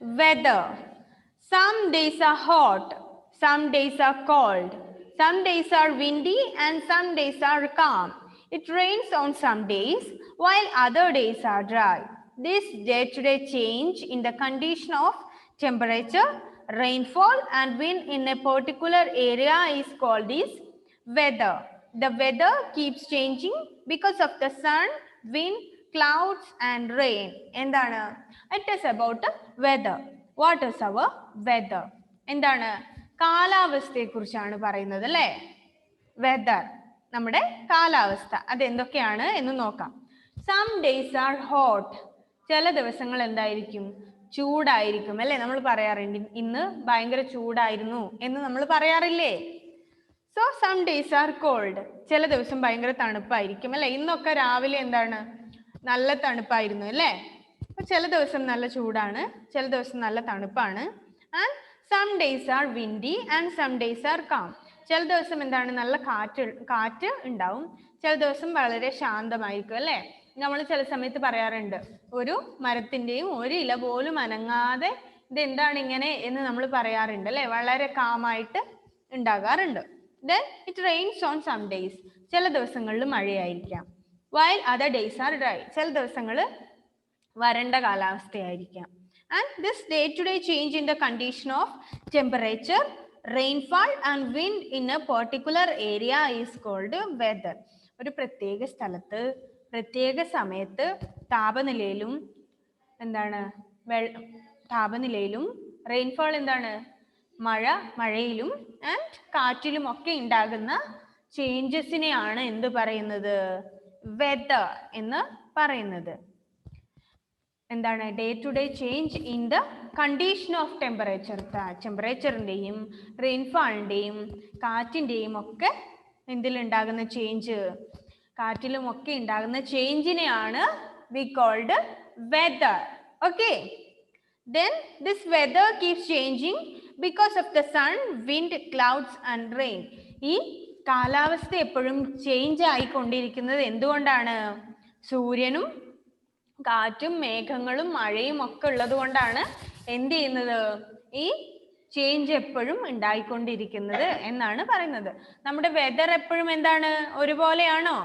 weather. Some days are hot, some days are cold, some days are windy and some days are calm. It rains on some days while other days are dry. This day-to-day change in the condition of temperature, rainfall and wind in a particular area is called as weather. The weather keeps changing because of the sun, wind, clouds and rain. എന്താണ്? It is about weather. What is our weather? എന്താണ്? കാലാവസ്ഥയെക്കുറിച്ചാണ് പറയുന്നത് അല്ലേ? Whether, നമ്മുടെ കാലാവസ്ഥ അതെന്തൊക്കെയാണ് എന്ന് നോക്കാം. Some days are hot. ചില ദിവസങ്ങൾ എന്തായിരിക്കും? ചൂടായിരിക്കും അല്ലേ? നമ്മൾ പറയാറുണ്ട് ഇന്ന് ഭയങ്കര ചൂടായിരുന്നു എന്ന് നമ്മൾ പറയാറില്ലേ? So some days are cold. ചില ദിവസം ഭയങ്കര തണുപ്പായിരിക്കും അല്ലേ? ഇന്നൊക്കെ രാവിലെ എന്താണ്? നല്ല തണുപ്പായിരുന്നു അല്ലേ? അപ്പൊ ചില ദിവസം നല്ല ചൂടാണ്, ചില ദിവസം നല്ല തണുപ്പാണ്. And some days are windy and some days are calm. ചില ദിവസം എന്താണ്? നല്ല കാറ്റ് ഉണ്ടാവും, ചില ദിവസം വളരെ ശാന്തമായിരിക്കും അല്ലേ? നമ്മൾ ചില സമയത്ത് പറയാറുണ്ട് ഒരു മരത്തിന്റെയും ഒരു ഇല പോലും അനങ്ങാതെ ഇത് എന്താണ് ഇങ്ങനെ എന്ന് നമ്മൾ പറയാറുണ്ട് അല്ലേ? വളരെ കാമായിട്ട് ഉണ്ടാകാറുണ്ട്. Then it rains on some days. ചില ദിവസങ്ങളിൽ മഴയായിരിക്കാം. While other days are dry. ചില ദിവസങ്ങൾ വരണ്ട കാലാവസ്ഥയായിരിക്കാം. And this day-to-day change in the condition of temperature, rainfall and wind in a particular area is called weather. ഒരു പ്രത്യേക സ്ഥലത്ത് പ്രത്യേക സമയത്ത് താപനിലയിലും എന്താണ്? താപനിലയിലും റെയിൻഫോൾ എന്താണ്? മഴയിലും ആൻഡ് കാറ്റിലും ഒക്കെ ഉണ്ടാകുന്ന ചേഞ്ചസിനെയാണ് എന്ത് പറയുന്നത്? വെദർ എന്ന് പറയുന്നത്. എന്താണ്? Day to day change in the condition of temperature. ടെമ്പറേച്ചറിൻ്റെയും റെയിൻഫാളിൻ്റെയും കാറ്റിൻ്റെയും ഒക്കെ എന്തിലുണ്ടാകുന്ന ചേഞ്ച്? കാറ്റിലും ഒക്കെ ഉണ്ടാകുന്ന ചേഞ്ചിനെയാണ് we called weather. Okay. Then this weather keeps changing because of the sun, wind, clouds and rain. ഈ കാലാവസ്ഥ എപ്പോഴും ചേഞ്ച് ആയിക്കൊണ്ടിരിക്കുന്നത് എന്തുകൊണ്ടാണ്? സൂര്യനും കാറ്റും മേഘങ്ങളും മഴയും ഒക്കെ ഉള്ളത് കൊണ്ടാണ് എന്ത് ചെയ്യുന്നത്? ഈ ചേഞ്ച് എപ്പോഴും ഉണ്ടായിക്കൊണ്ടിരിക്കുന്നത് എന്നാണ് പറയുന്നത്. നമ്മുടെ വെദർ എപ്പോഴും എന്താണ്? ഒരുപോലെയാണോ?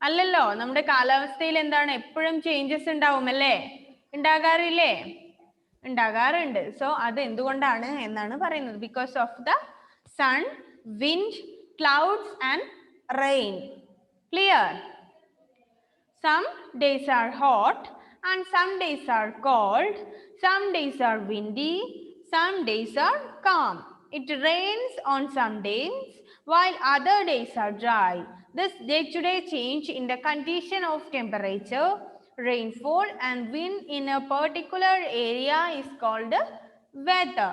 അല്ലല്ലോ. നമ്മുടെ കാലാവസ്ഥയിൽ എന്താണ്? എപ്പോഴും ചേഞ്ചസ് ഉണ്ടാവും അല്ലേ? ഉണ്ടാകാറില്ലേ? ഉണ്ടാകാറുണ്ട്. സോ അത് എന്തുകൊണ്ടാണ് എന്നാണ് പറയുന്നത്. Because of the sun, wind, clouds and rain. Clear? Some days are hot and some days are cold. Some days are windy. Some days are calm. It rains on some days while other days are dry. This day-to-day change in the condition of temperature, rainfall and wind in a particular area is called weather.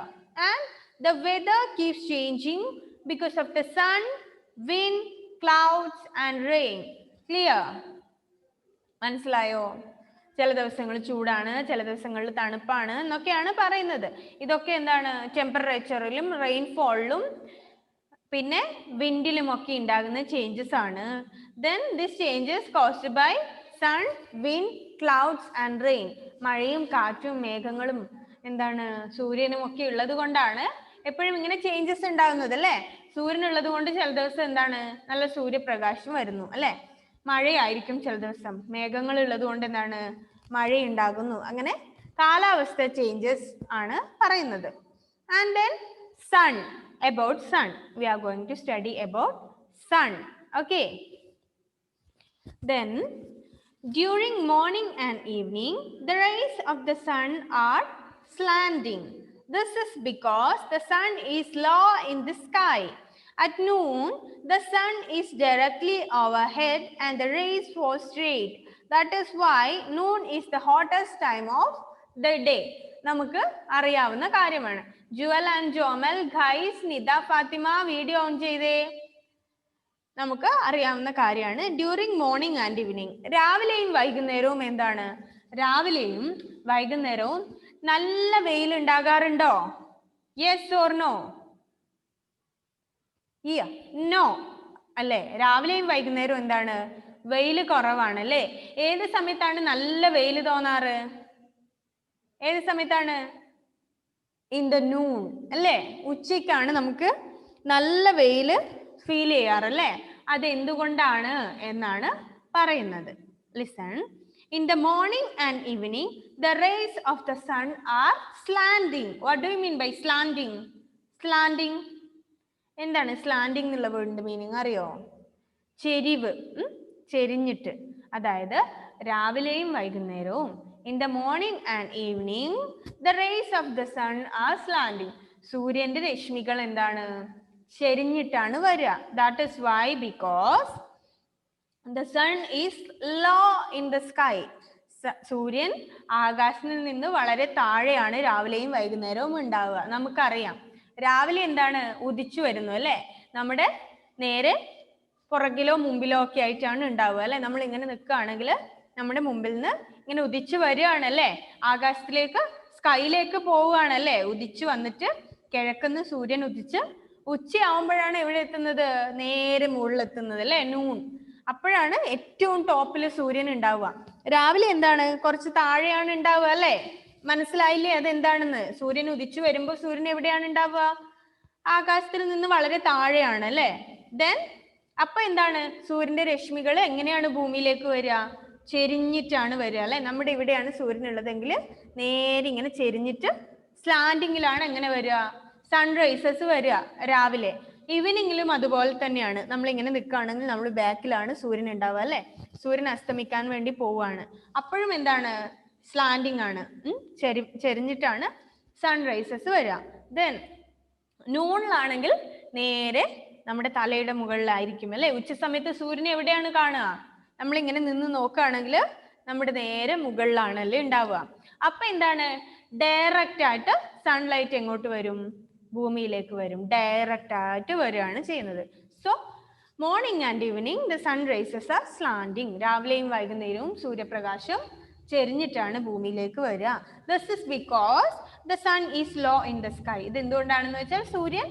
And the weather keeps changing because of the sun, wind, clouds and rain. Clear? മനസ്സിലായോ? ചില ദിവസങ്ങൾ ചൂടാണ്, ചില ദിവസങ്ങളിൽ തണുപ്പാണ് എന്നൊക്കെയാണ് പറയുന്നത്. ഇതൊക്കെ എന്താണ്? ടെമ്പറേച്ചറിലും റെയിൻഫോളിലും പിന്നെ വിൻഡിലും ഒക്കെ ഉണ്ടാകുന്ന ചേഞ്ചസ് ആണ്. Then this changes caused by sun, wind, clouds and rain. മഴയും കാറ്റും മേഘങ്ങളും എന്താണ്? സൂര്യനും ഒക്കെ ഉള്ളത് കൊണ്ടാണ് എപ്പോഴും ഇങ്ങനെ ചേഞ്ചസ് ഉണ്ടാകുന്നത് അല്ലേ? സൂര്യൻ ഉള്ളത് കൊണ്ട് ചില ദിവസം എന്താണ്? നല്ല സൂര്യപ്രകാശം വരുന്നു അല്ലേ? മഴയായിരിക്കും ചില ദിവസം. മേഘങ്ങൾ ഉള്ളത് കൊണ്ട് എന്താണ്? മഴയുണ്ടാകുന്നു. അങ്ങനെ കാലാവസ്ഥ ചേഞ്ചസ് ആണ് പറയുന്നത്. And then sun. About sun. We are going to study about sun. Okay. Then during morning and evening, the rays of the sun are slanting. This is because the sun is low in the sky. At noon, the sun is directly overhead and the rays fall straight. That is why noon is the hottest time of the day. നമുക്ക് അറിയാവുന്ന കാര്യമാണ്. Jewel and Jomal, Khais, Nida, Fathima video on ചെയ്തേ. നമുക്ക് അറിയാവുന്ന കാര്യമാണ്. During morning and evening, രാവിലെയും വൈകുന്നേരവും എന്താണ്? രാവിലെയും വൈകുന്നേരവും നല്ല വെയിൽ ഉണ്ടാകാറുണ്ടോ? Yes or no? നോ അല്ലേ? രാവിലെയും വൈകുന്നേരവും എന്താണ്? വെയിൽ കുറവാണ് അല്ലേ? ഏത് സമയത്താണ് നല്ല വെയിൽ തോന്നാറ്? ഏത് സമയത്താണ്? ഇൻ ദ നൂൺ അല്ലേ? ഉച്ചയ്ക്കാണ് നമുക്ക് നല്ല വെയിൽ ഫീൽ ചെയ്യാറല്ലേ? അത് എന്തുകൊണ്ടാണ് എന്നാണ് പറയുന്നത്. Listen. In the morning and evening, the rays of the sun are slanting. What do you mean by slanting? Slanting. എന്താണ് സ്ലാൻഡിങ് എന്നുള്ള വേർഡിന്റെ മീനിങ് അറിയോ? ചെരിവ്, ചെരിഞ്ഞിട്ട്. അതായത് രാവിലെയും വൈകുന്നേരവും in the morning and evening, the rays of the sun are slanting. സൂര്യന്റെ രശ്മികൾ എന്താണ്? ചെരിഞ്ഞിട്ടാണ് വരിക. That is why, because the sun is low in the sky. സൂര്യൻ ആകാശത്തിൽ നിന്ന് വളരെ താഴെയാണ് രാവിലെയും വൈകുന്നേരവും ഉണ്ടാവുക. നമുക്കറിയാം രാവിലെ എന്താണ്? ഉദിച്ചു വരുന്നു അല്ലേ? നമ്മുടെ നേരെ പുറകിലോ മുമ്പിലോ ഒക്കെ ആയിട്ടാണ് ഉണ്ടാവുക അല്ലെ? നമ്മൾ ഇങ്ങനെ നിൽക്കുകയാണെങ്കിൽ നമ്മുടെ മുമ്പിൽ നിന്ന് ഇങ്ങനെ ഉദിച്ചു വരികയാണ് അല്ലേ? ആകാശത്തിലേക്ക്, സ്കൈയിലേക്ക് പോവുകയാണല്ലേ? ഉദിച്ചു വന്നിട്ട് കിഴക്കുന്ന് സൂര്യൻ ഉദിച്ച് ഉച്ചയാവുമ്പോഴാണ് എവിടെ എത്തുന്നത്? നേരെ മുകളിലെത്തുന്നത് അല്ലേ? നൂൺ. അപ്പോഴാണ് ഏറ്റവും ടോപ്പിൽ സൂര്യൻ ഉണ്ടാവുക. രാവിലെ എന്താണ്? കുറച്ച് താഴെയാണ് ഉണ്ടാവുക അല്ലേ? മനസ്സിലായില്ലേ അതെന്താണെന്ന്? സൂര്യൻ ഉദിച്ചു വരുമ്പോൾ സൂര്യൻ എവിടെയാണ് ഉണ്ടാവുക? ആകാശത്തിൽ നിന്ന് വളരെ താഴെയാണ് അല്ലേ? ദെൻ അപ്പൊ എന്താണ്? സൂര്യന്റെ രശ്മികൾ എങ്ങനെയാണ് ഭൂമിയിലേക്ക് വരിക? ചെരിഞ്ഞിട്ടാണ് വരിക അല്ലെ? നമ്മുടെ ഇവിടെയാണ് സൂര്യൻ ഉള്ളതെങ്കിൽ നേരെ ഇങ്ങനെ ചെരിഞ്ഞിട്ട് സ്ലാൻഡിങ്ങിലാണ് എങ്ങനെ വരിക? സൺറൈസസ് വരിക രാവിലെ. ഈവനിങ്ങിലും അതുപോലെ തന്നെയാണ്. നമ്മൾ ഇങ്ങനെ നിൽക്കുകയാണെങ്കിൽ നമ്മൾ ബാക്കിലാണ് സൂര്യൻ ഉണ്ടാവുക അല്ലെ? സൂര്യൻ അസ്തമിക്കാൻ വേണ്ടി പോവുകയാണ്. അപ്പോഴും എന്താണ്? സ്ലാൻഡിങ് ആണ്, ചെരിഞ്ഞിട്ടാണ് സൺറൈസസ് വരിക. ദെൻ നൂണിലാണെങ്കിൽ നേരെ നമ്മുടെ തലയുടെ മുകളിലായിരിക്കും അല്ലെ? ഉച്ച സമയത്ത് സൂര്യനെ എവിടെയാണ് കാണുക? നമ്മളിങ്ങനെ നിന്ന് നോക്കുകയാണെങ്കിൽ നമ്മുടെ നേരെ മുകളിലാണല്ലേ ഉണ്ടാവുക. അപ്പൊ എന്താണ്? ഡയറക്റ്റ് ആയിട്ട് സൺലൈറ്റ് എങ്ങോട്ട് വരും? ഭൂമിയിലേക്ക് വരും. ഡയറക്റ്റ് ആയിട്ട് വരികയാണ് ചെയ്യുന്നത്. So morning and evening the sun rises are slanting. രാവിലെയും വൈകുന്നേരവും സൂര്യപ്രകാശം ചെരിഞ്ഞിട്ടാണ് ഭൂമിയിലേക്ക് വരിക. This is because the sun is low in the sky. ഇത് എന്തുകൊണ്ടാണെന്ന് വെച്ചാൽ സൂര്യൻ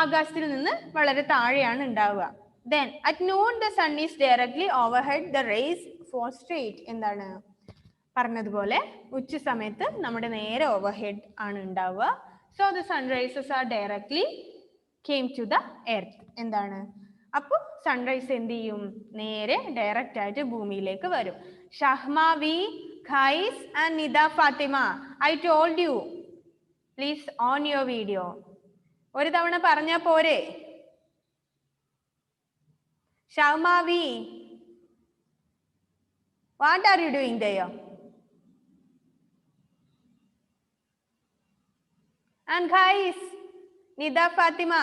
ആകാശത്തിൽ നിന്ന് വളരെ താഴെയാണ് ഉണ്ടാവുക. Then at noon the sun is directly overhead, the rays for straight. എന്താണ് പറഞ്ഞതുപോലെ ഉച്ച സമയത്ത് നമ്മുടെ നേരെ ഓവർഹെഡ് ആണ് ഉണ്ടാവുക. So the sun rises are directly came to the earth. എന്താണ്? അപ്പോൾ സൺറൈസ് എന്ത് ചെയ്യും? നേരെ ഡയറക്റ്റ് ആയിട്ട് ഭൂമിയിലേക്ക് വരും. Shahmavi, Qais and Nida Fatima, I told you, please on your video. ഒരു തവണ പറഞ്ഞാ പോരെ? Shahmavi, what are you doing there? And guys, Nida Fatima,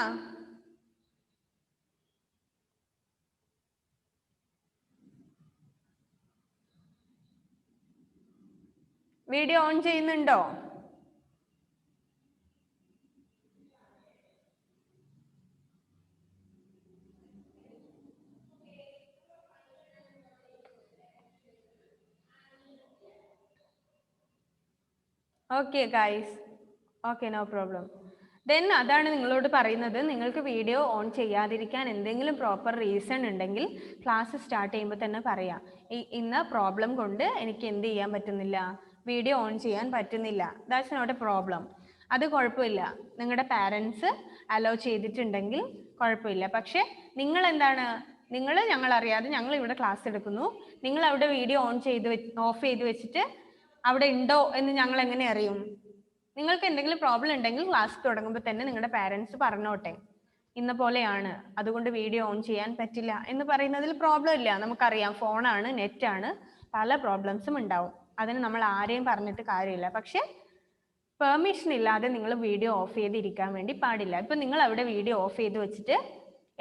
video on ചെയ്യുന്നുണ്ടോ? Okay guys, okay, no problem. Then അതാണ് നിങ്ങളോട് പറയുന്നത്. നിങ്ങൾക്ക് വീഡിയോ ഓൺ ചെയ്യാതിരിക്കാൻ എന്തെങ്കിലും പ്രോപ്പർ റീസൺ ഉണ്ടെങ്കിൽ ക്ലാസ് സ്റ്റാർട്ട് ചെയ്യുമ്പോൾ തന്നെ പറയാം. ഇന്ന പ്രോബ്ലം കൊണ്ട് എനിക്ക് എന്ത് ചെയ്യാൻ പറ്റുന്നില്ല, വീഡിയോ ഓൺ ചെയ്യാൻ പറ്റുന്നില്ല. That's not a problem. അത് കുഴപ്പമില്ല. നിങ്ങളുടെ പാരൻസ് അലോ ചെയ്തിട്ടുണ്ടെങ്കിൽ കുഴപ്പമില്ല. പക്ഷെ നിങ്ങൾ എന്താണ്, ഞങ്ങൾ അറിയാതെ ഞങ്ങൾ ഇവിടെ ക്ലാസ് എടുക്കുന്നു, നിങ്ങൾ അവിടെ വീഡിയോ ഓഫ് ചെയ്ത് വെച്ചിട്ട് അവിടെ ഉണ്ടോ എന്ന് ഞങ്ങൾ എങ്ങനെ അറിയും? നിങ്ങൾക്ക് എന്തെങ്കിലും പ്രോബ്ലം ഉണ്ടെങ്കിൽ ക്ലാസ് തുടങ്ങുമ്പോൾ തന്നെ നിങ്ങളുടെ പാരൻസ് പറഞ്ഞോട്ടെ, ഇന്ന പോലെയാണ്, അതുകൊണ്ട് വീഡിയോ ഓൺ ചെയ്യാൻ പറ്റില്ല എന്ന് പറയുന്നതിൽ പ്രോബ്ലം ഇല്ല. നമുക്കറിയാം, ഫോണാണ്, നെറ്റാണ്, പല പ്രോബ്ലംസും ഉണ്ടാവും. അതിന് നമ്മൾ ആരെയും പറഞ്ഞിട്ട് കാര്യമില്ല. പക്ഷെ പെർമിഷൻ ഇല്ലാതെ നിങ്ങൾ വീഡിയോ ഓഫ് ചെയ്തിരിക്കാൻ വേണ്ടി പാടില്ല. ഇപ്പൊ നിങ്ങൾ അവിടെ വീഡിയോ ഓഫ് ചെയ്ത് വെച്ചിട്ട്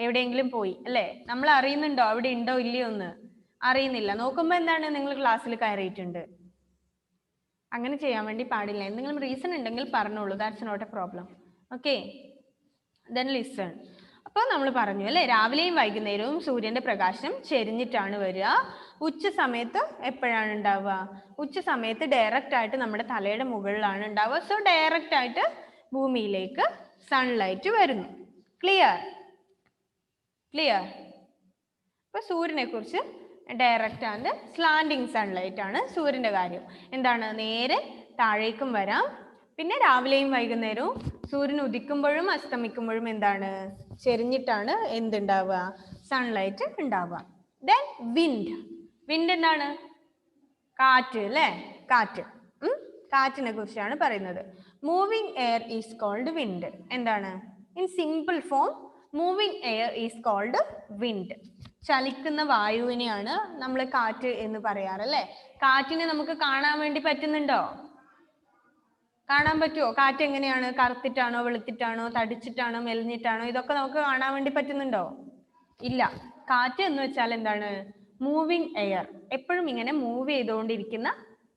എവിടെയെങ്കിലും പോയി അല്ലേ, നമ്മൾ അറിയുന്നുണ്ടോ അവിടെ ഉണ്ടോ ഇല്ലയോ എന്ന്? അറിയുന്നില്ല. നോക്കുമ്പോൾ എന്താണ്, നിങ്ങൾ ക്ലാസ്സിൽ കയറിയിട്ടുണ്ട്. അങ്ങനെ ചെയ്യാൻ വേണ്ടി പാടില്ല. എന്തെങ്കിലും റീസൺ ഉണ്ടെങ്കിൽ പറഞ്ഞോളൂ, that's not a problem. Okay, then listen. അപ്പോൾ നമ്മൾ പറഞ്ഞു അല്ലേ, രാവിലെയും വൈകുന്നേരവും സൂര്യന്റെ പ്രകാശം ചെരിഞ്ഞിട്ടാണ് വരിക. ഉച്ച സമയത്ത് എപ്പോഴാണ് ഉണ്ടാവുക? ഉച്ച സമയത്ത് ഡയറക്റ്റ് ആയിട്ട് നമ്മുടെ തലയുടെ മുകളിലാണ് ഉണ്ടാവുക. സോ ഡയറക്റ്റ് ആയിട്ട് ഭൂമിയിലേക്ക് സൺലൈറ്റ് വരുന്നു. ക്ലിയർ? അപ്പൊ സൂര്യനെ കുറിച്ച് ഡയറക്റ്റ് ആൻഡ് സ്ലാൻഡിങ് സൺലൈറ്റ് ആണ് സൂര്യന്റെ കാര്യം. എന്താണ്? നേരെ താഴേക്കും വരാം, പിന്നെ രാവിലെയും വൈകുന്നേരവും സൂര്യൻ ഉദിക്കുമ്പോഴും അസ്തമിക്കുമ്പോഴും എന്താണ്? ചെരിഞ്ഞിട്ടാണ് എന്തുണ്ടാവുക? സൺലൈറ്റ് ഉണ്ടാവുക. Then wind. വിൻഡ് എന്താണ്? കാറ്റ് അല്ലേ? കാറ്റ്. കാറ്റിനെ കുറിച്ചാണ് പറയുന്നത്. Moving air is called wind. എന്താണ്? In simple form moving air is called wind. ചലിക്കുന്ന വായുവിനെയാണ് നമ്മൾ കാറ്റ് എന്ന് പറയാറ് അല്ലേ? കാറ്റിനെ നമുക്ക് കാണാൻ വേണ്ടി പറ്റുന്നുണ്ടോ? കാണാൻ പറ്റുമോ? കാറ്റ് എങ്ങനെയാണ്? കറുത്തിട്ടാണോ, വെളുത്തിട്ടാണോ, തടിച്ചിട്ടാണോ, മെലിഞ്ഞിട്ടാണോ? ഇതൊക്കെ നമുക്ക് കാണാൻ വേണ്ടി പറ്റുന്നുണ്ടോ? ഇല്ല. കാറ്റ് എന്ന് വെച്ചാൽ എന്താണ്? Moving air. എപ്പോഴും ഇങ്ങനെ മൂവ് ചെയ്തുകൊണ്ടിരിക്കുന്ന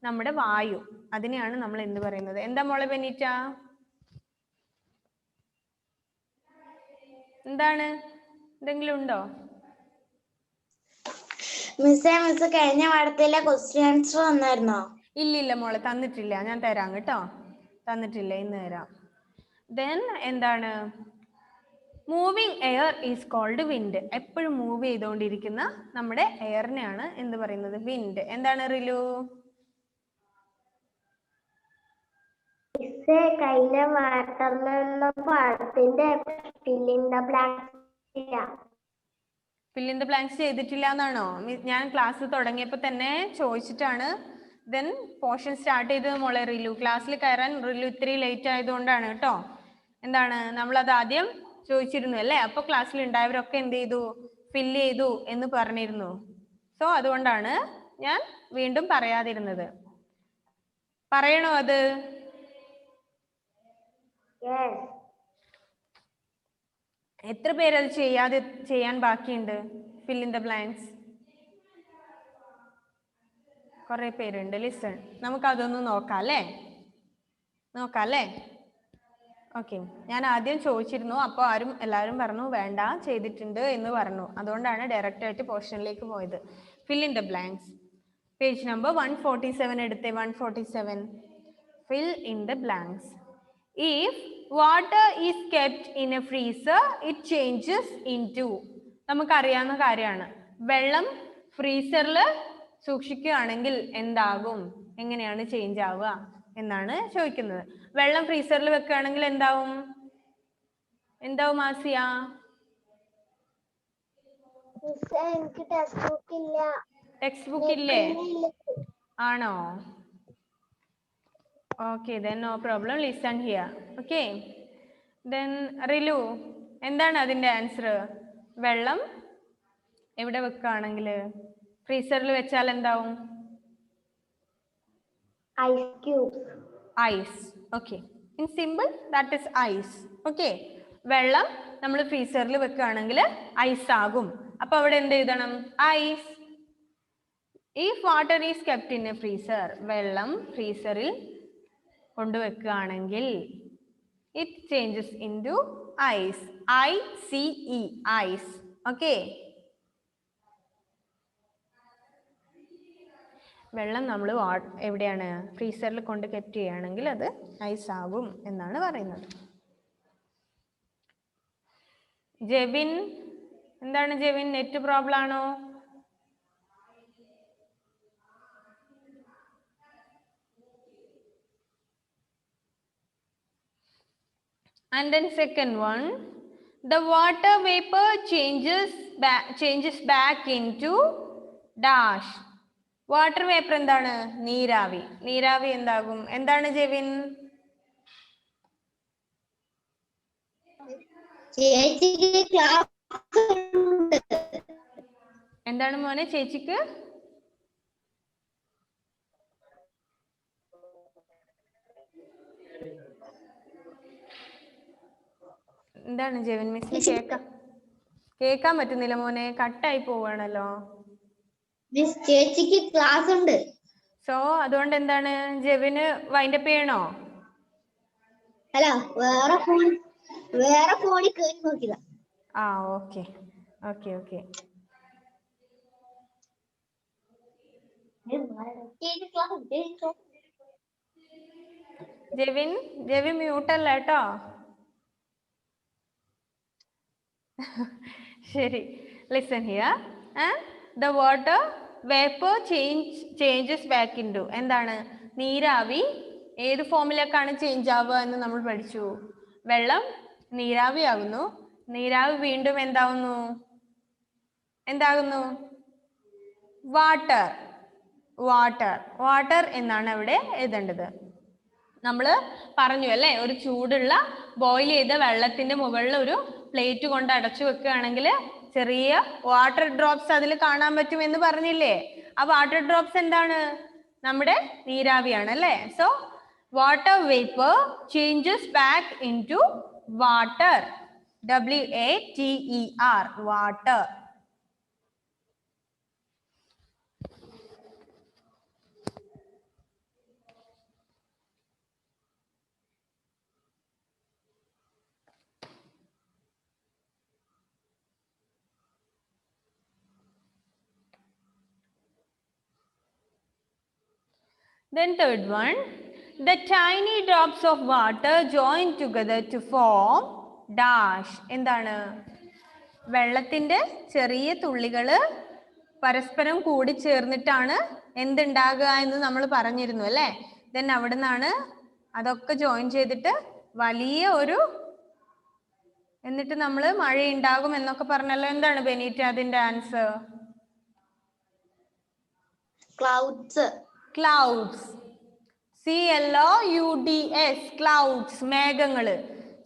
നമ്മുടെ വായു, അതിനെയാണ് നമ്മൾ എന്ത് പറയുന്നത്? എന്താ മോളെ ബെനീറ്റ? എന്താണ്? എന്തെങ്കിലും ഉണ്ടോ? മിസ് കഴിഞ്ഞ പാഠത്തിലെ ക്വസ്റ്റ്യൻ ആൻസർ തന്നായിരുന്നോ? ഇല്ലില്ല മോളെ, തന്നിട്ടില്ല. ഞാൻ തരാം കേട്ടോ. തന്നിട്ടില്ല, ഇന്ന് തരാം. ദെൻ എന്താണ്? Moving air is called wind. എപ്പോഴും മൂവ് ചെയ്തുകൊണ്ടിരിക്കുന്ന നമ്മുടെ എയറിനെയാണ് എന്ത് പറയുന്നത്? വിൻഡ്. എന്താണ് റിലു? കഴിഞ്ഞ പാഠത്തിന്റെ ഫിൽ ഇൻ ദ ബ്ലാങ്ക്സ് ചെയ്തിട്ടില്ല എന്നാണോ? ഞാൻ ക്ലാസ് തുടങ്ങിയപ്പോൾ തന്നെ ചോദിച്ചിട്ടാണ് ദെൻ പോർഷൻ സ്റ്റാർട്ട് ചെയ്തത് മോളെ. റിലു ക്ലാസ്സിൽ കയറാൻ റിലു ഇത്തിരി ലേറ്റ് ആയതുകൊണ്ടാണ് കേട്ടോ. എന്താണ്? നമ്മളത് ആദ്യം ചോദിച്ചിരുന്നു അല്ലേ? അപ്പോൾ ക്ലാസ്സിൽ ഉണ്ടായവരൊക്കെ എന്ത് ചെയ്തു? ഫില്ല് ചെയ്തു എന്ന് പറഞ്ഞിരുന്നു. സോ അതുകൊണ്ടാണ് ഞാൻ വീണ്ടും പറയാതിരുന്നത്. പറയണോ അത്? എത്ര പേരത് ചെയ്യാൻ ബാക്കിയുണ്ട്? Fill in the blanks. കുറെ പേരുണ്ട്. ലിസൺ, നമുക്ക് അതൊന്ന് നോക്കാം അല്ലേ? ഓക്കെ. ഞാൻ ആദ്യം ചോദിച്ചിരുന്നു, അപ്പോൾ എല്ലാവരും പറഞ്ഞു വേണ്ട, ചെയ്തിട്ടുണ്ട് എന്ന് പറഞ്ഞു. അതുകൊണ്ടാണ് ഡയറക്റ്റ് ആയിട്ട് പോർഷനിലേക്ക് പോയത്. Fill in the blanks. Page number 147 എടുത്തേ. 147. Fill in the blanks. If water is kept in a freezer it changes into. നമുക്കറിയാവുന്ന കാര്യമാണ്. വെള്ളം ഫ്രീസറിൽ സൂക്ഷിക്കുകയാണെങ്കിൽ എന്താകും? എങ്ങനെയാണ് ചേഞ്ച് ആവുക എന്നാണ് ചോദിക്കുന്നത്. വെള്ളം ഫ്രീസറിൽ വെക്കുകയാണെങ്കിൽ എന്താവും? ആസിയ? ടെക്സ്റ്റ് ബുക്ക് ഇല്ലേ? ആണോ? Okay, then no problem. Listen here. Okay. Then റിലു, എന്താണ് അതിന്റെ ആൻസർ? വെള്ളം എവിടെ വെക്കുകയാണെങ്കിൽ ഫ്രീസറിൽ വെച്ചാൽ എന്താവും? Ice cubes. Ice. Okay. In simple that is ice. Okay. വെള്ളം നമ്മൾ ഫ്രീസറിൽ വെക്കുകയാണെങ്കിൽ ഐസ് ആകും. അപ്പൊ അവിടെ എന്ത് എഴുതണം? Ice. If water is kept in a freezer, വെള്ളം ഫ്രീസറിൽ കൊണ്ടുവെക്കുകയാണെങ്കിൽ it changes into ice. ICE, ice. Okay. വെള്ളം നമ്മൾ എവിടെയാണ്? ഫ്രീസറിൽ കൊണ്ട് കെപ്റ്റ് ചെയ്യുകയാണെങ്കിൽ അത് ഐസ് ആകും എന്നാണ് പറയുന്നത്. ജെവിൻ, എന്താണ് ജെവിൻ? നെറ്റ് പ്രോബ്ലം ആണോ? And then second one, the water vapor changes back into dash. Water vapour എന്താണ്? നീരാവി. നീരാവി എന്താകും? എന്താണ് ജെവിൻ? എന്താണ് മോനെ ചേച്ചിക്ക്? എന്താണ് ജെവിൻ? മിസ്സിന് കേൾക്കാൻ പറ്റുന്നില്ല മോനെ, കട്ടായി പോവാണല്ലോ. ചേച്ചിക്ക് ക്ലാസ് ഉണ്ട്. സോ അതുകൊണ്ട് എന്താണ് ജെവിന് വൈൻഡപ്പ് ചെയ്യണോ? അല്ല, വേറെ ഫോണിൽ കേറി നോക്കിയതാ. ആ, ഓക്കെ. ജെവിൻ മ്യൂട്ടല്ല കേട്ടോ. ശരി. Listen here. The water vapor changes back into. എന്താണ്? നീരാവി ഏത് ഫോമിലേക്കാണ് ചേഞ്ച് ആവുക എന്ന് നമ്മൾ പഠിച്ചു. വെള്ളം നീരാവിയാകുന്നു. നീരാവി വീണ്ടും എന്താകുന്നു? വാട്ടർ. വാട്ടർ എന്നാണ് അവിടെ എഴുതേണ്ടത്. നമ്മൾ പറഞ്ഞു അല്ലേ, ഒരു ചൂടുള്ള ബോയിൽ ചെയ്ത വെള്ളത്തിന്റെ മുകളിൽ ഒരു പ്ലേറ്റ് കൊണ്ട് അടച്ചു വെക്കുകയാണെങ്കിൽ ചെറിയ വാട്ടർ ഡ്രോപ്സ് അതിൽ കാണാൻ പറ്റും എന്ന് പറഞ്ഞില്ലേ? ആ വാട്ടർ ഡ്രോപ്സ് എന്താണ്? നമ്മുടെ നീരാവിയാണ് അല്ലേ? So water vapour changes back into water. WATER, water. Then third one, the tiny drops of water join together to form dash. എന്താണ്? വെള്ളത്തിന്റെ ചെറിയ തുള്ളികള് പരസ്പരം കൂടി ചേർന്നിട്ടാണ് എന്തുണ്ടാകുക എന്ന് നമ്മൾ പറഞ്ഞിരുന്നു അല്ലേ? ദെൻ അവിടെ നിന്നാണ് അതൊക്കെ ജോയിൻ ചെയ്തിട്ട് വലിയ ഒരു, എന്നിട്ട് നമ്മൾ മഴ ഉണ്ടാകും എന്നൊക്കെ പറഞ്ഞല്ലോ. എന്താണ് ബെനീറ്റ അതിന്റെ answer? Clouds. Clouds. CLOUDS, clouds, മേഘങ്ങള്.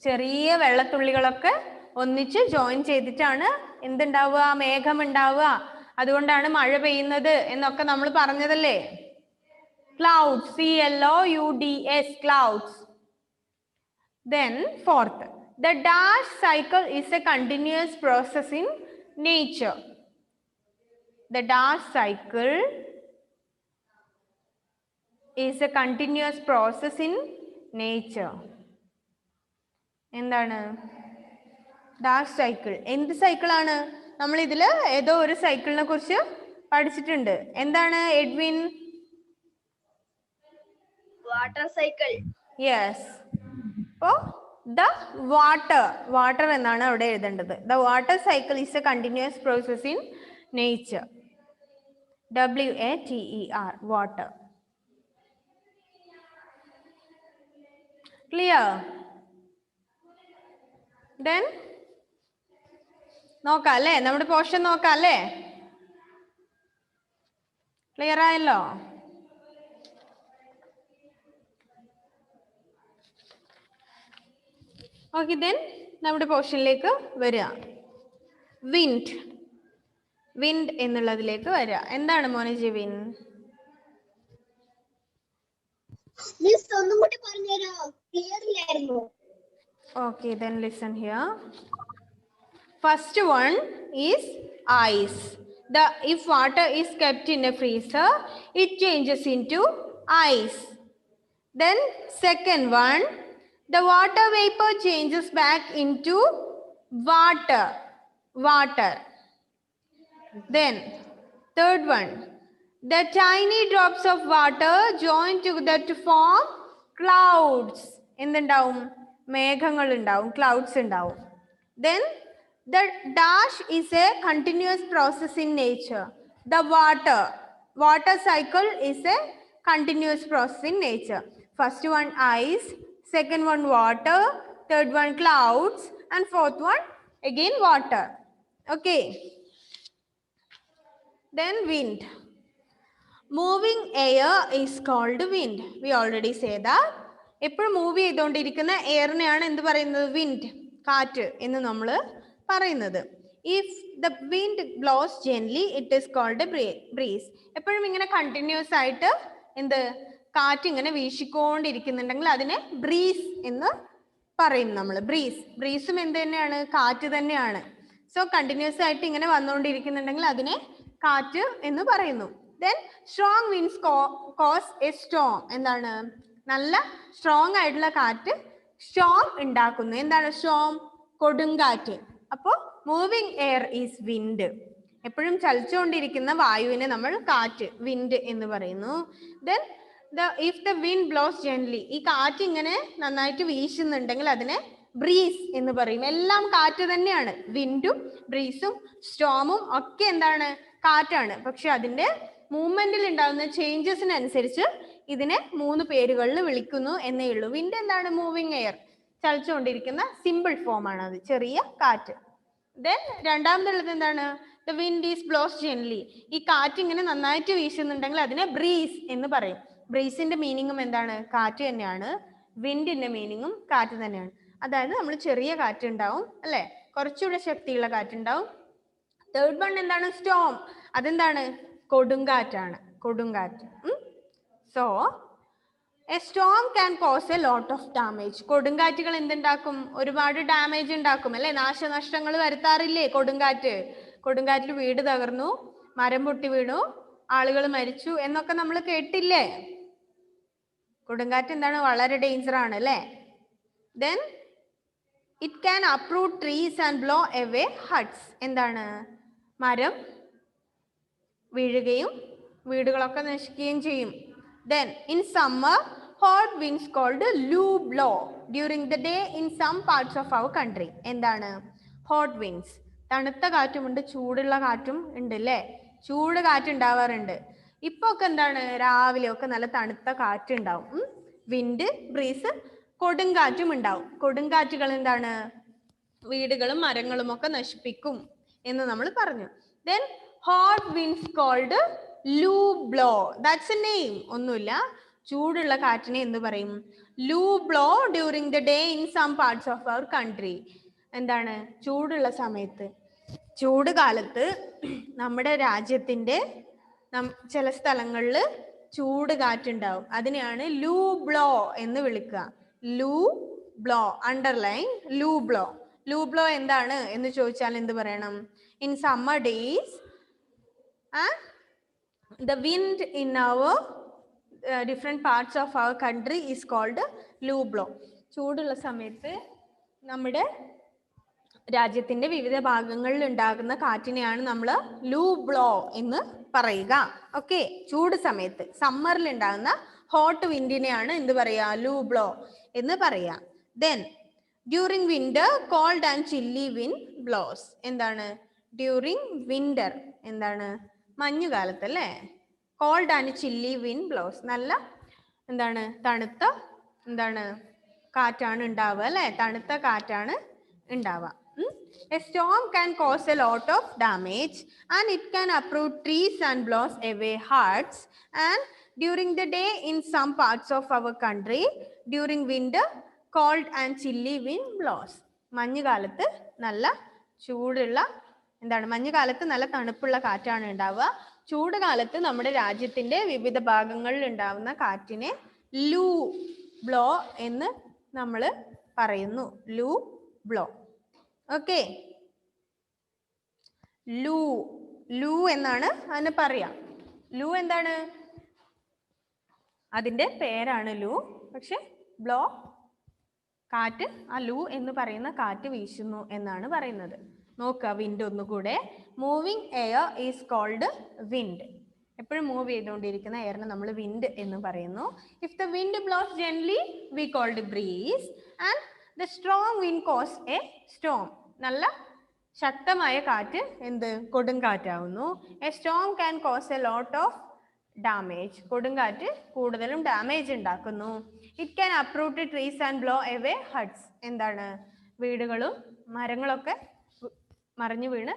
ചെറിയ വെള്ളത്തുള്ളികളൊക്കെ ഒന്നിച്ച് ജോയിൻ ചെയ്തിട്ടാണ് എന്തുണ്ടാവുക? മേഘം ഉണ്ടാവുക. അതുകൊണ്ടാണ് മഴ പെയ്യുന്നത് എന്നൊക്കെ നമ്മൾ പറഞ്ഞതല്ലേ? Clouds, CLOUDS, clouds. Then fourth, the dash cycle is a continuous process in nature. The dash cycle is a continuous process in nature. എന്താണ് ഡാഷ് സൈക്കിൾ? എന്ത് സൈക്കിളാണ്? നമ്മൾ ഇതിൽ ഏതോ ഒരു സൈക്കിളിനെ കുറിച്ച് പഠിച്ചിട്ടുണ്ട്. എന്താണ് എഡ്വിൻ? Water cycle. യെസ്. അപ്പോ ദ വാട്ടർ എന്നാണ് അവിടെ എഴുതേണ്ടത്. The water cycle is A continuous process in nature. WATER, water. Clear? Then നോക്കാം അല്ലേ, നമ്മുടെ പോർഷൻ നോക്കാം അല്ലേ? ക്ലിയർ ആയല്ലോ? ഓക്കെ, ദെൻ നമ്മുടെ പോർഷനിലേക്ക് വരിക. വിൻഡ് എന്നുള്ളതിലേക്ക് വരിക. എന്താണ് മോനജി വിൻഡ്? ഒന്നും കൂടി പറഞ്ഞുതരോ? ക്ലിയർ ഇല്ലായിരുന്നു. Okay, then listen here. First one is ice. If water is kept in a freezer, it changes into ice. Then second one, the water vapor changes back into water. Then third one, the tiny drops of water join together to form clouds. എന്തുണ്ടാവും? മേഘങ്ങൾ ഉണ്ടാവും, clouds ഉണ്ടാവും. Then the dash is a continuous process in nature. The water cycle is a continuous process in nature. First one ice, second one water, third one clouds, and fourth one again water. Okay. Then wind. Moving air is called wind. We already say that. എപ്പോഴും move ചെയ്തുകൊണ്ടിരിക്കുന്ന എയറിനെയാണ് എന്ത് പറയുന്നത്? Wind, കാറ്റ് എന്ന് നമ്മൾ പറയുന്നത്. If the wind blows gently it is cold breeze. എപ്പോഴും ഇങ്ങനെ കണ്ടിന്യൂസ് ആയിട്ട് എന്ത് കാറ്റ് ഇങ്ങനെ വീശിക്കൊണ്ടിരിക്കുന്നുണ്ടെങ്കിൽ അതിനെ ബ്രീസ് എന്ന് പറയും നമ്മൾ. ബ്രീസും എന്ത് തന്നെയാണ്? കാറ്റ് തന്നെയാണ്. സോ കണ്ടിന്യൂസ് ആയിട്ട് ഇങ്ങനെ വന്നുകൊണ്ടിരിക്കുന്നുണ്ടെങ്കിൽ അതിനെ കാറ്റ് എന്ന് പറയുന്നു. Then strong winds cause a storm. എന്താണ്? നല്ല സ്ട്രോങ് ആയിട്ടുള്ള കാറ്റ് സ്റ്റോം ഉണ്ടാക്കുന്നു. എന്താണ് സ്റ്റോം? കൊടുങ്കാറ്റ്. അപ്പോൾ മൂവിങ് എയർ ഈസ് വിൻഡ്. എപ്പോഴും ചലിച്ചുകൊണ്ടിരിക്കുന്ന വായുവിനെ നമ്മൾ കാറ്റ്, വിൻഡ് എന്ന് പറയുന്നു. Then if the wind blows gently, ഈ കാറ്റ് ഇങ്ങനെ നന്നായിട്ട് വീശുന്നുണ്ടെങ്കിൽ അതിനെ ബ്രീസ് എന്ന് പറയും. എല്ലാം കാറ്റ് തന്നെയാണ്. വിൻഡും ബ്രീസും സ്റ്റോമും ഒക്കെ എന്താണ്? കാറ്റാണ്. പക്ഷെ അതിന്റെ മൂവ്മെന്റിൽ ഉണ്ടാകുന്ന ചേഞ്ചസിനനുസരിച്ച് ഇതിനെ 3 പേരുകളിൽ വിളിക്കുന്നു എന്നേ ഉള്ളൂ. വിൻഡ് എന്താണ്? മൂവിങ് എയർ, ചലിച്ചുകൊണ്ടിരിക്കുന്ന സിമ്പിൾ ഫോം ആണ് അത്, ചെറിയ കാറ്റ്. ദെൻ രണ്ടാമതുള്ളത് എന്താണ്? The wind is blows gently. ഈ കാറ്റ് ഇങ്ങനെ നന്നായിട്ട് വീശുന്നുണ്ടെങ്കിൽ അതിനെ ബ്രീസ് എന്ന് പറയും. ബ്രീസിന്റെ മീനിങ്ങും എന്താണ്? കാറ്റ് തന്നെയാണ്. വിൻഡിന്റെ മീനിങ്ങും കാറ്റ് തന്നെയാണ്. അതായത് നമ്മൾ ചെറിയ കാറ്റ് ഉണ്ടാവും അല്ലെ, കുറച്ചുകൂടെ ശക്തിയുള്ള കാറ്റുണ്ടാവും. തേർഡ് വൺ എന്താണ്? സ്റ്റോം. അതെന്താണ്? കൊടുങ്കാറ്റാണ്, കൊടുങ്കാറ്റ്. So a storm can cause a lot of damage. കൊടുങ്കാറ്റുകൾ എന്തുണ്ടാക്കും? ഒരുപാട് ഡാമേജ് ഉണ്ടാക്കും അല്ലെ, നാശനഷ്ടങ്ങൾ വരുത്താറില്ലേ കൊടുങ്കാറ്റ്? കൊടുങ്കാറ്റിൽ വീട് തകർന്നു, മരം പൊട്ടി വീണു, ആളുകൾ മരിച്ചു എന്നൊക്കെ നമ്മൾ കേട്ടില്ലേ? കൊടുങ്കാറ്റ് എന്താണ്? വളരെ ഡേഞ്ചർ ആണ് അല്ലേ. Then it can uproot trees and blow away huts. എന്താണ്? മരം വീഴുകയും വീടുകളൊക്കെ നശിക്കുകയും ചെയ്യും. Then in summer hot winds called loo blow during the day in some parts of our country. എന്താണ്? hot winds. തണുത്ത കാറ്റുമുണ്ട്, ചൂടുള്ള കാറ്റും ഉണ്ട് അല്ലേ. ചൂട് കാറ്റ് ഉണ്ടാവാറുണ്ട്. ഇപ്പൊ ഒക്കെ എന്താണ്? രാവിലെ ഒക്കെ നല്ല തണുത്ത കാറ്റ് ഉണ്ടാവും. വിൻഡ്, ബ്രീസ്, കൊടുങ്കാറ്റും ഉണ്ടാവും. കൊടുങ്കാറ്റുകൾ എന്താണ്? വീടുകളും മരങ്ങളും ഒക്കെ നശിപ്പിക്കും എന്ന് നമ്മൾ പറഞ്ഞു. Then hot winds called loo blow. That's a name. ഒന്നുമില്ല, ചൂടുള്ള കാറ്റിനെ എന്ത് പറയും? Loo blow during the day in some parts of our country. എന്താണ്? ചൂടുള്ള സമയത്ത്, ചൂട് കാലത്ത് നമ്മുടെ രാജ്യത്തിന്റെ ചില സ്ഥലങ്ങളിൽ ചൂട് കാറ്റുണ്ടാവും. അതിനെയാണ് ലൂ ബ്ലോ എന്ന് വിളിക്കുക. ലൂ ബ്ലോ, അണ്ടർലൈൻ ലൂ ബ്ലോ. ലൂ ബ്ലോ എന്താണ് എന്ന് ചോദിച്ചാൽ എന്ത് പറയണം? In summer days the wind in our different parts of our country is called loo blow. ചൂടുള്ള സമയത്ത് നമ്മുടെ രാജ്യത്തിന്റെ വിവിധ ഭാഗങ്ങളിൽ ഉണ്ടാകുന്ന കാറ്റിനെയാണ് നമ്മൾ ലൂ ബ്ലോ എന്ന് പറയുക. ഓക്കെ, ചൂട് സമയത്ത് സമ്മറിൽ ഉണ്ടാകുന്ന ഹോട്ട് വിൻഡിനെയാണ് എന്ത് പറയുക? ലൂ ബ്ലോ എന്ന് പറയുക. Then during winter cold and chilly wind blows. എന്താണ്? ഡ്യൂറിങ് വിന്റർ എന്താണ്? മഞ്ഞുകാലത്ത് അല്ലേ. Cold and chilly wind blows. നല്ല എന്താണ്? തണുത്ത എന്താണ്? കാറ്റാണ് ഉണ്ടാവുക അല്ലെ. തണുത്ത കാറ്റാണ് ഉണ്ടാവുക. A storm can cause a lot of damage and it can uproot trees and blows away huts and during the day in some parts of our country during winter cold and chilly wind blows. മഞ്ഞുകാലത്ത് നല്ല ചൂടുള്ള എന്താണ്? മഞ്ഞുകാലത്ത് നല്ല തണുപ്പുള്ള കാറ്റാണ് ഉണ്ടാവുക. ചൂട് കാലത്ത് നമ്മുടെ രാജ്യത്തിന്റെ വിവിധ ഭാഗങ്ങളിൽ ഉണ്ടാവുന്ന കാറ്റിനെ ലൂ ബ്ലോ എന്ന് നമ്മൾ പറയുന്നു. ലൂ ബ്ലോ. ഓക്കെ, ലൂ ലൂ എന്നാണ് അതിന് പറയാ. ലൂ എന്താണ്? അതിന്റെ പേരാണ് ലൂ. പക്ഷെ ബ്ലോ കാറ്റ്, ആ ലൂ എന്ന് പറയുന്ന കാറ്റ് വീശുന്നു എന്നാണ് പറയുന്നത്. നോക്കുക വിൻഡ് ഒന്നുകൂടെ. Moving air is called wind. എപ്പോഴും മൂവ് ചെയ്തുകൊണ്ടിരിക്കുന്ന എയറിനെ നമ്മൾ വിൻഡ് എന്ന് പറയുന്നു. If the wind blows gently we call breeze and the strong wind cause a storm. നല്ല ശക്തമായ കാറ്റ് എന്ത്? കൊടുങ്കാറ്റാവുന്നു. A storm can cause a lot of damage. കൊടുങ്കാറ്റ് കൂടുതലും ഡാമേജ് ഉണ്ടാക്കുന്നു. It can uproot trees and blow away huts. എന്താണ്? വീടുകളും മരങ്ങളൊക്കെ മറിഞ്ഞു വീണ്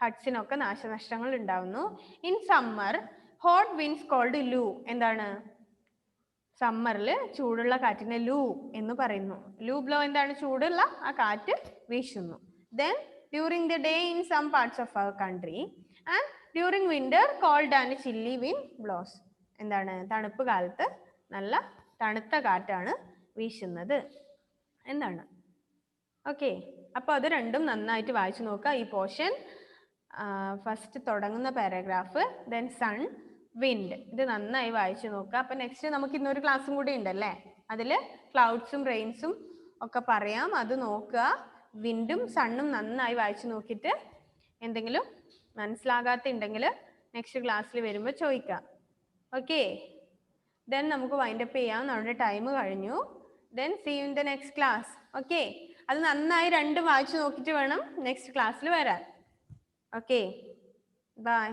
ഹട്ട്സിനൊക്കെ നാശനഷ്ടങ്ങൾ ഉണ്ടാവുന്നു. In summer hot winds called ലൂ. എന്താണ്? സമ്മറിൽ ചൂടുള്ള കാറ്റിനെ ലൂ എന്ന് പറയുന്നു. ലൂ ബ്ലോ എന്താണ്? ചൂടുള്ള ആ കാറ്റ് വീശുന്നു. Then during the day in some parts of our country and during winter cold and chilly wind blows. എന്താണ്? തണുപ്പ് കാലത്ത് നല്ല തണുത്ത കാറ്റാണ് വീശുന്നത് എന്താണ്. ഓക്കെ, അപ്പോൾ അത് രണ്ടും നന്നായിട്ട് വായിച്ചു നോക്കുക. ഈ പോർഷൻ ഫസ്റ്റ് തുടങ്ങുന്ന പാരഗ്രാഫ്, ദെൻ സൺ, വിൻഡ്, ഇത് നന്നായി വായിച്ചു നോക്കുക. അപ്പം നെക്സ്റ്റ് നമുക്ക് ഇന്നൊരു ക്ലാസ്സും കൂടി ഉണ്ടല്ലേ, അതിൽ ക്ലൗഡ്സും റെയിൻസും ഒക്കെ പറയാം, അത് നോക്കുക. വിൻഡും സണ്ണും നന്നായി വായിച്ചു നോക്കിയിട്ട് എന്തെങ്കിലും മനസ്സിലാകാത്തുണ്ടെങ്കിൽ നെക്സ്റ്റ് ക്ലാസ്സിൽ വരുമ്പോൾ ചോദിക്കാം. ഓക്കെ, ദെൻ നമുക്ക് വൈൻഡപ്പ് ചെയ്യാം. നമ്മുടെ ടൈം കഴിഞ്ഞു. Then see you in the next class. Okay, അത് നന്നായി രണ്ടും വായിച്ചു നോക്കിയിട്ട് വേണം നെക്സ്റ്റ് ക്ലാസ്സിൽ വരാൻ. Okay, by.